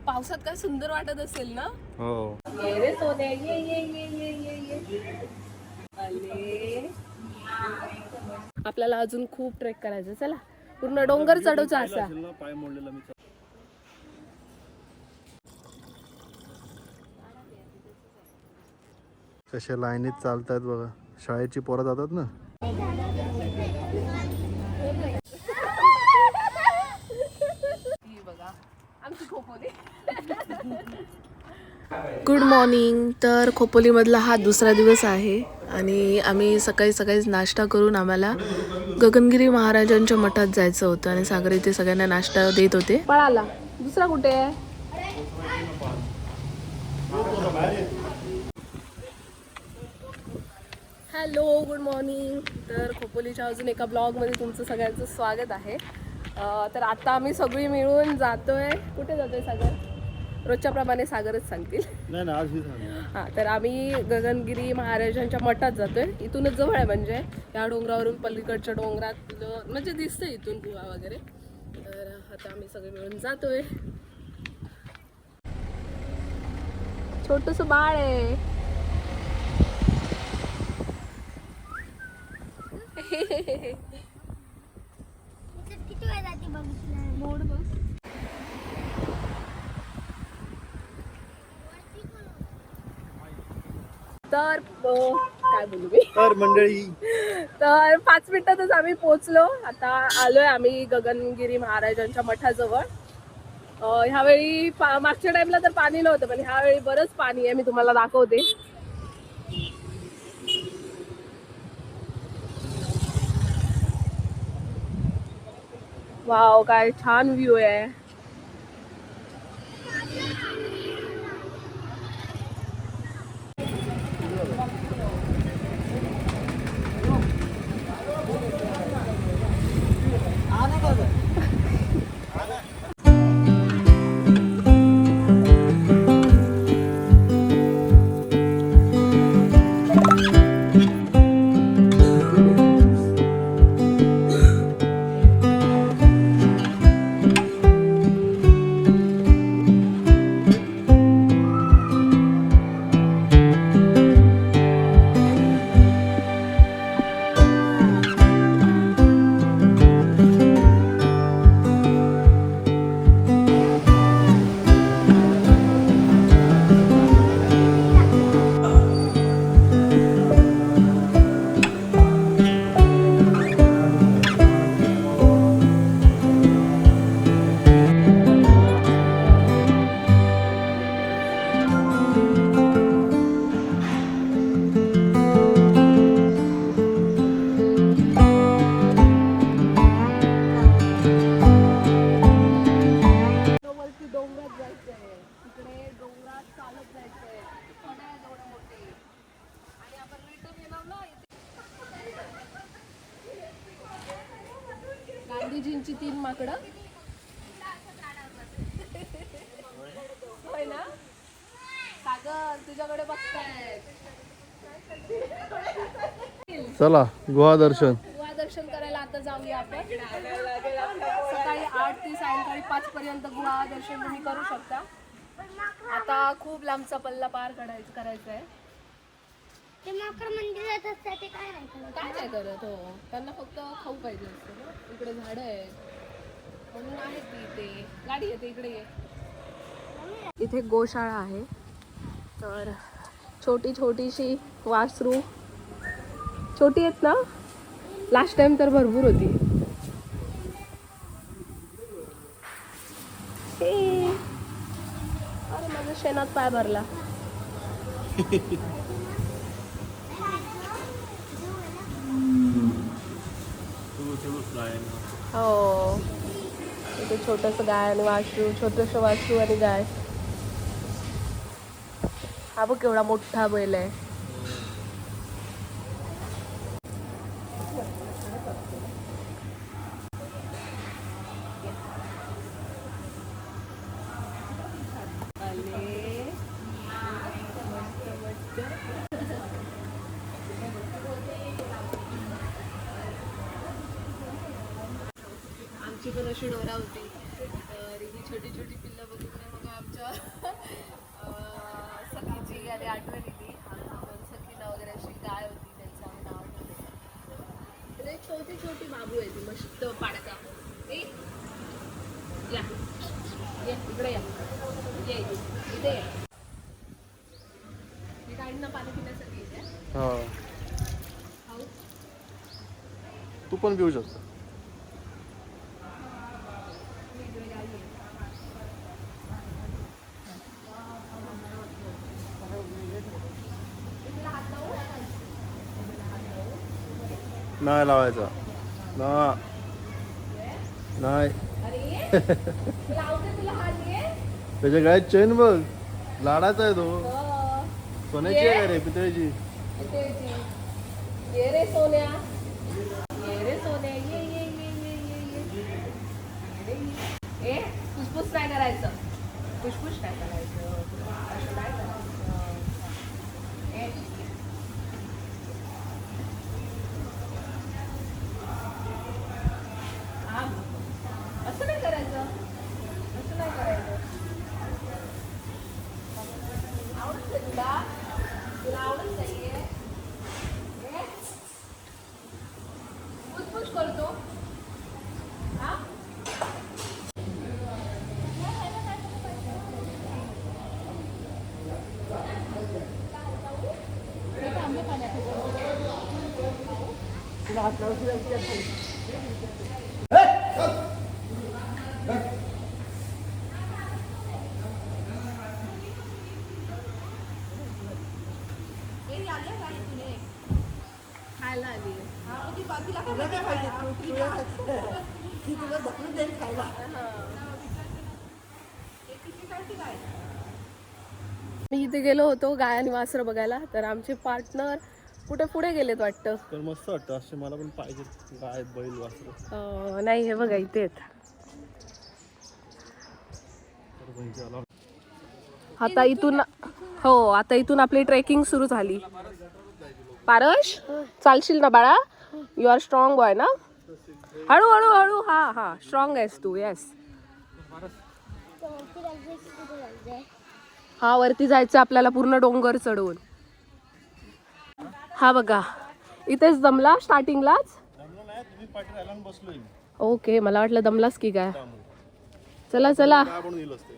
पावसात काय सुंदर वाटत असेल ना. हो. ये रे सोन्या, ये ये ये ये ये ये. आले. आपल्याला अजून खूप ट्रेक करायचं. चला पूर्ण डोंगर चढवचा असा. पाय मोडलेला मी. कशा लाईनीत चालतात बघा. शाळेची पोरं जातात ना. Good morning. तर खोपोलीमधला हा दुसरा दिवस आहे आणि आम्ही सकाळी सकाळीच नाश्ता करून आम्हाला गगनगिरी महाराजांच्या मठात जायचं होतं आणि सागर इथे सगळ्यांना नाश्ता देत होते. पळाला दुसरा कुठे आहे? Hello good morning. तर खोपोलीच्या अजून एका ब्लॉगमध्ये तुमचं सगळ्यांचं स्वागत आहे. तर आता आम्ही सगळी मिळून जातोय. कुठे जातोय सागर? रोजच्या प्रमाणे सागरच सांगतील. हां, तर आम्ही गगनगिरी महाराजांच्या मठात जातोय. इथूनच जवळ आहे, म्हणजे या डोंगरावरून पलीकडच्या डोंगरात म्हणजे दिसतंय इथून गुहा वगैरे. तर आता आम्ही सगळे मिळून जातोय. छोटस बाळ आहे. तर काय बोलू मी. तर मंडळी, तर 5 मिनिटातच आम्ही पोहोचलो. आता आलोय आम्ही गगनगिरी महाराजांच्या मठाजवळ. ह्यावेळी मागच्या टाइमला तर पाणी नव्हतं, पण ह्यावेळी बरंच पाणी आहे. मी तुम्हाला दाखवते. वाव, काय छान व्ह्यू आहे. गांधीजींची 3 माकडं. होय ना सागर, तुझ्याकडे बघतायत. चला गुहा दर्शन. गुहा दर्शन करायला आता जाऊया आपण. सकाळी 8 ते सायंकाळी 5 पर्यंत गुहा दर्शन तुम्ही करू शकता. आता खूप लांबचा पल्ला पार करायचा आहे. ते माकड मंदिरात असतात ते काय नाही करत. हो, त्यांना फक्त खाऊ पाहिजे असतं ना. इकडे झाडं आहेत म्हणून आहेत ती. इथे गाडी येते, इकडे ये. इथे गोशाळा आहे. तर छोटीशी वासरू छोटी आहेत ना. लास्ट टाइम तर भरपूर होती. अरे माझ्या शेणात पाय भरला. हो, इथे छोटस गाय आणि वासरू, छोटस वासरू आणि गाय. हा बघ केवढा मोठा बैल आहे. आमची पण अशी डोरा होती. तर ही छोटी पिल्लं बघून मग आमच्या चालू आहे ती मस्त पाण्याचा. ए, या ये, इकडे या ये, इथे या. मी गाडीनं पाणी पिण्यासाठी येते. हा खाऊ. तू पण पिऊ शकतो. मी इकडे गाडी आहे. इकडे हात लावू. नाही लावायचा नाही. अरे लावते तुला हात ये. त्याच्या गायत चेन बघ, लाडाचा आहे तो. हो. सोन्याची आहे रे, पितळेची. इथे ये. ये रे सोन्या, ये रे सोन्या, ये ये ये ये ये ये. ए फुसफुस नाही करायचं, फुसफुस नाही करायचं, असं नाही करायचं. ए. हा. असं नाही करायचं, असं नाही करायचं. आवडत नाही तुला, तुला आवडत नाहीये. फुसफुस करतो. हा. खायला आली. मी इथे गेलो होतो गाय आणि वासरं बघायला, तर आमचे पार्टनर कुठे पुढे गेलेत वाटतं. तर मस्त वाटतं असे, मला पण पाहिजे गाय बैल वासरं. नाही हे बघा इथे आहेत. तर म्हणजे आला. आता इथून आता इथून आपली ट्रेकिंग सुरू झाली. पारश चालशील ना बाळा, यू आर स्ट्रॉंग बॉय ना. हळू हळू हळू. हा हा स्ट्रॉंग आहेस तू. येस. हा वरती जायचं आपल्याला, पूर्ण डोंगर चढवून. हा बघा इथेच दमला स्टार्टिंगलाच. तुम्ही पाठी राहिला आणि बसलोय मी. ओके मला वाटलं दमलास की काय. चला चला. काय बनवून दिलं असतं.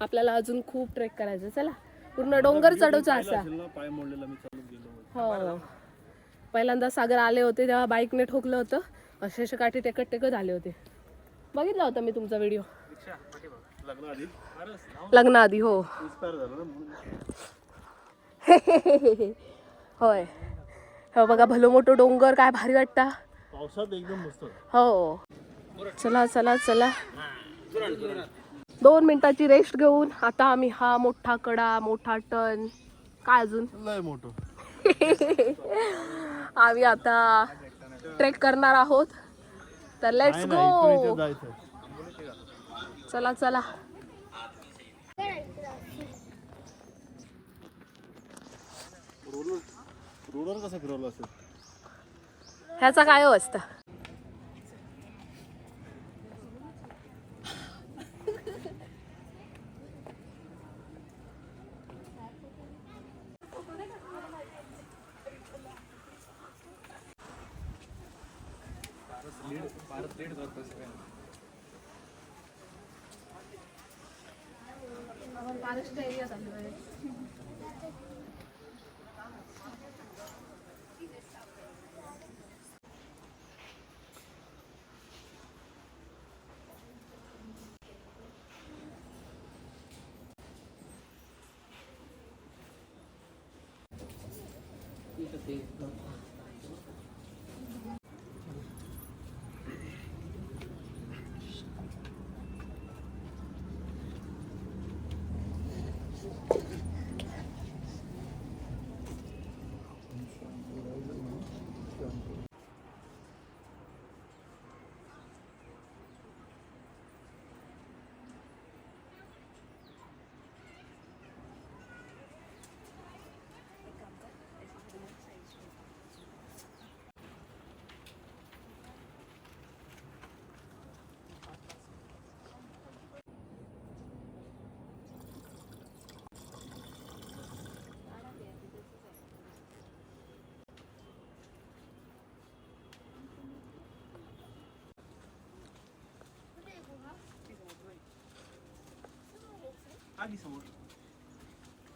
आपल्याला अजून खूप ट्रेक करायचं. चला पूर्ण डोंगर चढवचा असा. पाय मोडलेला मी चालत गेलो. हो पहिल्यांदा सागर आले होते तेव्हा बाईकने ठोकलं होतं. असे काठी टेकत टेकत आले होते. बघितला होता मी तुमचा व्हिडिओ लग्नाआधी. हो होय. हो बघा भलो मोठं डोंगर, काय भारी वाटतं पावसात एकदम मस्त. हो. चला चला चला. 2 मिनिटाची रेस्ट घेऊन आता आम्ही हा मोठा कडा, मोठा टन, काय अजून लय मोठं. आम्ही आता ट्रेक करणार आहोत. तर लेट्स गो. चला चला. रोलर कसं फिरवलं असेल. ह्याचा काय असतं.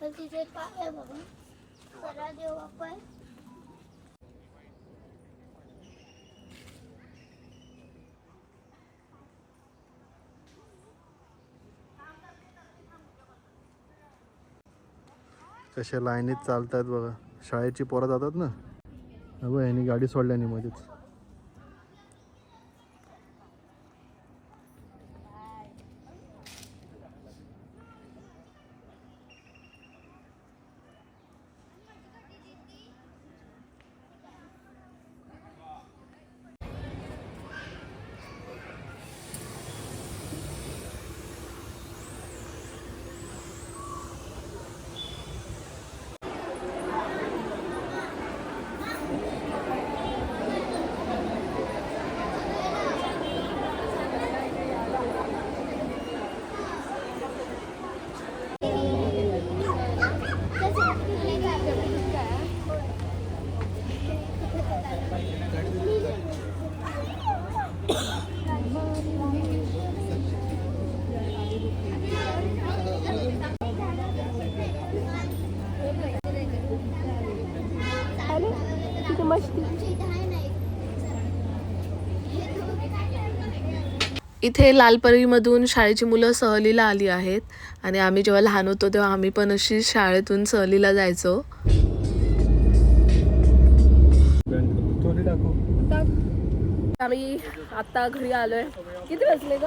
तर तिथे काय आहे बघा, सरा देव बाप्पा आहे. कशा लाईनीत चालतात बघा. शाळेची पोरं जातात ना. बघा यांनी गाडी सोडल्याने मध्येच. इथे लालपरीमधून शाळेची मुलं सहलीला आली आहेत आणि आम्ही जेव्हा लहान होतो तेव्हा आम्ही पण अशी शाळेतून सहलीला जायचो. आम्ही आता घरी आलोय. किती वाजले ग?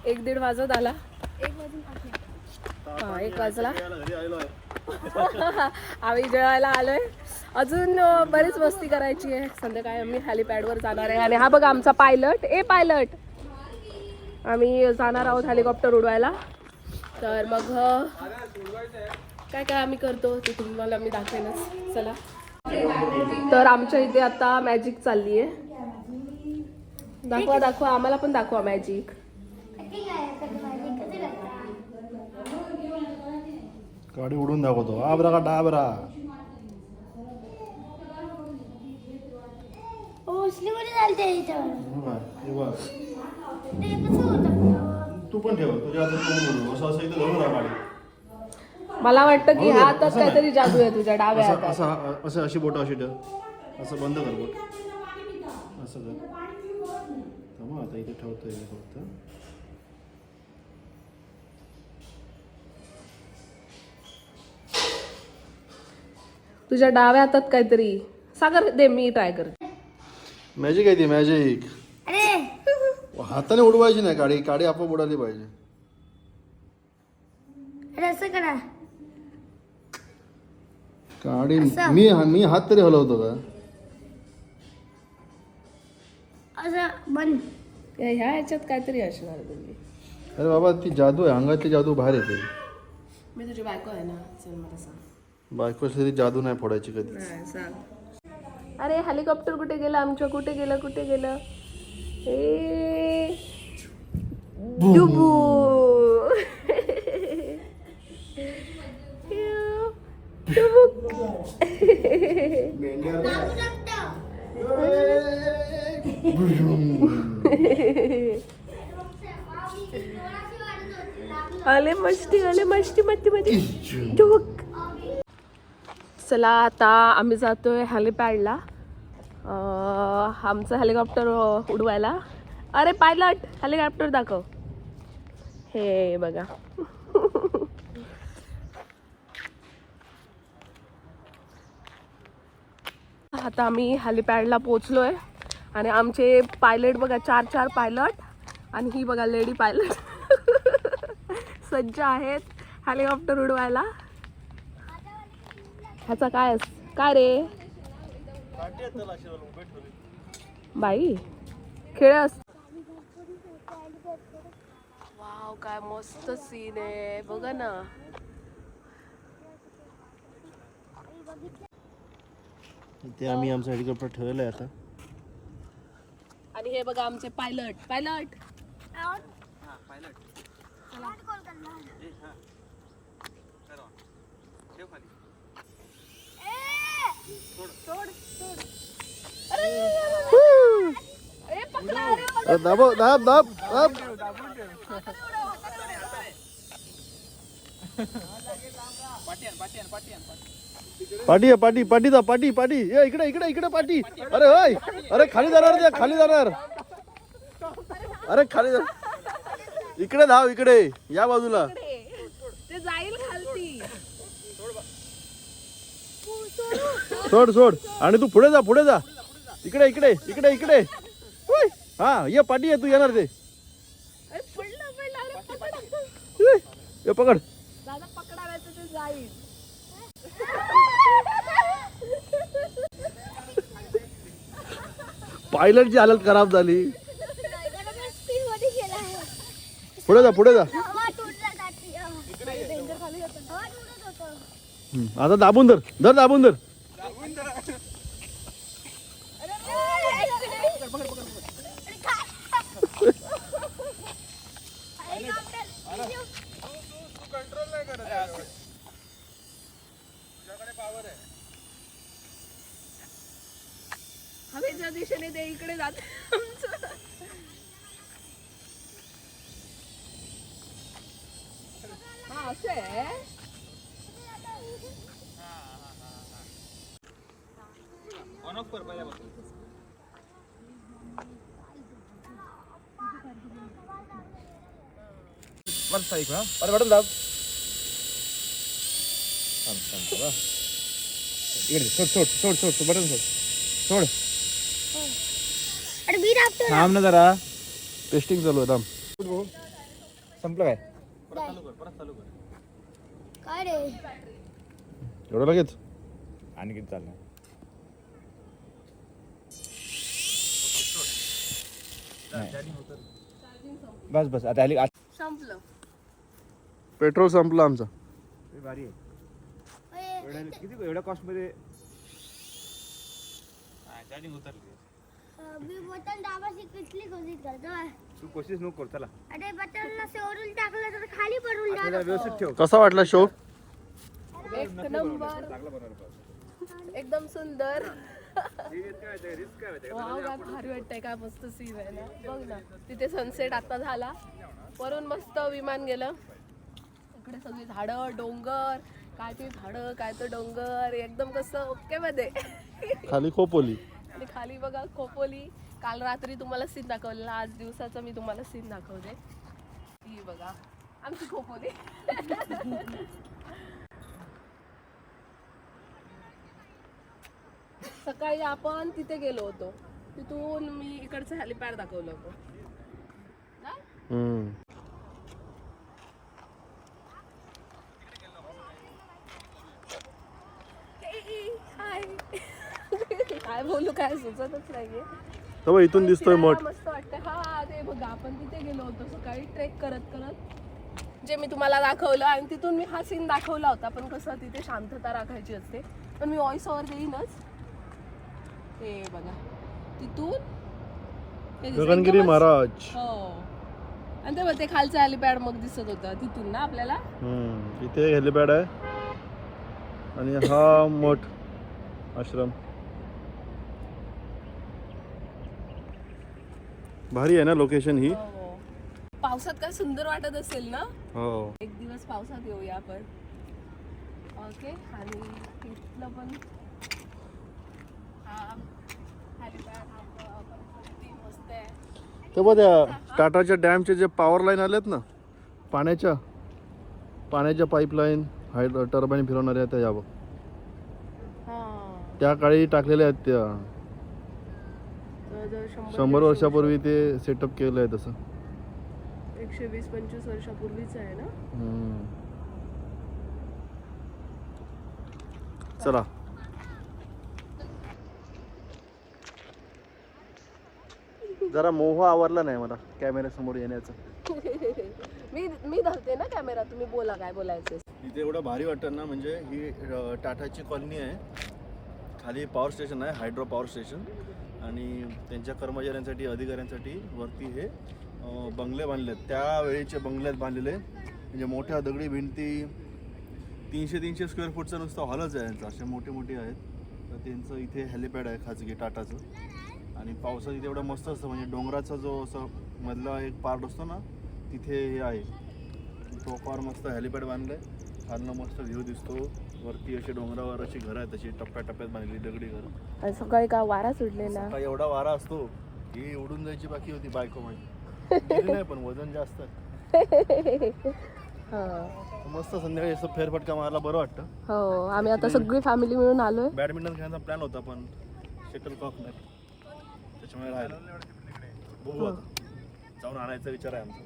1-1:30 वाजत आला. 1 वाजला. आम्ही जेवायला आलोय. अजून बरीच मस्ती करायची आहे. संध्याकाळी आम्ही हेलिपॅडवर जाणार आहे. आणि हा बघा आमचा पायलट. पायलट, आम्ही जाणार आहोत हेलिकॉप्टर उडवायला. तर मग काय काय आम्ही करतो ते तुम्हाला मी दाखवेनच. चला. तर आमच्या इथे आता मॅजिक चालली आहे. दाखवा आम्हाला पण दाखवा मॅजिक. गाडी उडून दाखवतो. आबरा का डाबरा. तू पण ठेव तुझ्या असं इथं धरून राहा गाडी. मला वाटतं की हातात काहीतरी जादू आहे तुझ्या डाव्या हातात. असं अशी बोट अशी ठेव. असं बंद कर बोट. असं कर. थांबा आता इथे ठेवतोय मी फक्त. तुझ्या डाव्या हातात काहीतरी. सागर दे, मी ट्राय करते. मॅजिक आहे ती मॅजिक. हाताने उडवायची नाही गाडी. गाडी आपोआप उडाली पाहिजे. असं करा. गाडी मी हात तरी हलवतो का? असं बंद. ह्या ह्याच्यात काहीतरी असणार तुम्ही. अरे बाबा ती जादू आहे. अंगातली जादू बाहेर येते. मी तुझी बायको आहे ना. चल मला सांग. बायको तरी जादू नाही फोडायची कधी. नाही सांग. अरे हेलिकॉप्टर कुठे गेलं आमचं? कुठे गेलं? डुबू. आले मस्ती मध्ये. चला आता आम्ही जातोय हेलिपॅडला. आमचं हेलिकॉप्टर उडवायला. अरे पायलट हेलिकॉप्टर दाखव. हे बघा. आता आम्ही हेलिपॅडला पोचलोय आणि आमचे पायलट बघा 4 पायलट आणि ही बघा लेडी पायलट सज्ज आहेत हेलिकॉप्टर उडवायला. ह्याचा काय रे बाई खेळ. वाव काय मस्त सीन आहे बघा ना. इथे आम्ही आमचं हेलिकॉप्टर ठेवलं आहे आता. आणि हे बघा आमचे पायलट. दाब. पाटी आहे पाटी पाटीचा पाटी पाटी ये इकडे इकडे इकडे पाटी अरे होय अरे खाली जाणार ते खाली जाणार अरे खाली जा इकडे धाव इकडे या बाजूला ते जाईल खालती. सोड सोड आणि तू पुढे जा इकडे इकडे इकडे इकडे होय. हा ये पाटी आहे तू येणार ते अरे पडलं. ये पकड दादा पकडायला ते जाईल. पायलटची हालत खराब झाली. स्पीड मध्ये गेला आहे. पुढे जा हवा तुटला जाती. डेंजर खाली जातं. हवा तुटत होतं. आता दाबून धर दाबून धर हवेच्या दिशेने ते इकडे जात. हा असं आहे. अरे बटन दाब सोड बटन सोड अरे मी दाबतो. थांब ना जरा टेस्टिंग चालू आहे थांब संपलं काय काय रे? एवढं लगेच आणि किती चाललं बस बस आता आली संपलं. पेट्रोल संपलं आमचं भारी आहे. ओए, किती एवढ्या कॉस्ट मध्ये मी बटन दाबायची किटली कोशिश करतो. तू कोशिश नको कर. चला अरे बटन सोडून टाकलं तर खाली पडून आपल्याला जाणार. व्यवस्थित ठेव. कसा वाटला शो एक नंबर. एकदम सुंदर. वाव, काय भारी वाटतंय. काय मस्त सीन आहे ना. बघ ना तिथे सनसेट आता झाला. वरून मस्त विमान गेलं. इकडे सगळी झाडं डोंगर. काय ते झाडं काय तर डोंगर. एकदम कसं ओके मध्ये. खाली खोपोली आणि खाली बघा खोपोली. काल रात्री तुम्हाला सीन दाखवलेला. आज दिवसाचा मी तुम्हाला सीन दाखवते. ही बघा आमची खोपोली. सकाळी आपण तिथे गेलो होतो. तिथून मी इकडचं हेलिपॅड दाखवलं होतं. हाय. काय बोलू काय सुचतच नाहीये. तर इथून दिसतोय मठ मस्त वाटतं. हा ते बघा आपण तिथे गेलो होतो सकाळी ट्रेक करत करत जे मी तुम्हाला दाखवलं. आणि तिथून मी हा सीन दाखवला होता. पण कसं तिथे शांतता राखायची असते. पण मी व्हॉइस ओव्हर देईनच. हे बघा तिथून हे दिसतं गगनगिरी एकदमच- महाराज हो. आणि ते बघ ते खालचं हेलिपॅड मग दिसत होतं तिथून ना आपल्याला. इथे हेलिपॅड आहे आणि हा मठ आश्रम भारी आहे ना लोकेशन ही. हो. पावसात काय सुंदर वाटत असेल ना. हो एक दिवस पावसात येऊया आपण. ओके. आणि इथलं पण हा हेलिपॅड हा पण मस्त आहे. ते बघ त्या टाटाच्या डॅमचे जे पॉवर लाईन आलेत ना पाण्याच्या पाईपलाईन टर्बाईन फिरवणाऱ्या त्या या बघ त्या काळी टाकलेल्या आहेत त्या. 100 वर्षापूर्वी ते सेटअप केलं आहे तसं. 120-25 वर्षापूर्वीच आहे ना. चला जरा मोह आवरला नाही मला कॅमेरा समोर येण्याचं. मी धरते ना कॅमेरा. तुम्ही बोला काय बोलायचं. इथे एवढं भारी वाटतं ना. म्हणजे ही टाटाची कॉलनी आहे. खाली पॉवर स्टेशन आहे हायड्रो पॉवर स्टेशन. आणि त्यांच्या कर्मचाऱ्यांसाठी अधिकाऱ्यांसाठी वरती हे बंगले बांधले आहेत. त्यावेळीचे बंगल्यात बांधलेले. म्हणजे मोठ्या दगडी भिंती 300 स्क्वेअर फूटचा नुसता हॉलच आहे यांचा. असे मोठे मोठे आहेत. तर त्यांचं इथे हेलिपॅड आहे खाजगी टाटाचं. आणि पावसात इथे एवढं मस्त असतं. म्हणजे डोंगराचा जो असं मधला एक पार्ट असतो ना तिथे हे आहे. तो फार मस्त हेलिपॅड बांधलं आहे. खालनं मस्त व्ह्यू दिसतो. वरती अशी डोंगरावर अशी घरं आहेत, तशी टप्प्याटप्प्यात बांधली दगडी घरं. आणि सकाळी का वारा सुटलेला. सकाळी एवढा वारा असतो ही उडून जायची बाकी होती बायको माझी. गेली नाही पण वजन जास्त आहे. हा. मस्त संध्याकाळी असं फेरफटका मारायला बरं वाटतं. हो आम्ही आता सगळी फॅमिली मिळून आलोय. बॅडमिंटन खेळण्याचा प्लॅन होता पण शटलकॉक नाही, त्याच्यामुळे राहिलं. बघू आता जाऊन आणायचा विचार आहे आमचा.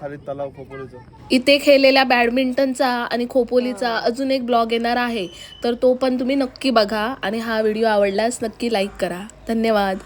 खाली तलाव खोपोलीचं. इथे खेळलेल्या बॅडमिंटनचा आणि खोपोलीचा अजून एक ब्लॉग येणार आहे, तर तो पण तुम्ही नक्की बघा. आणि हा व्हिडिओ आवडल्यास नक्की लाईक करा. धन्यवाद.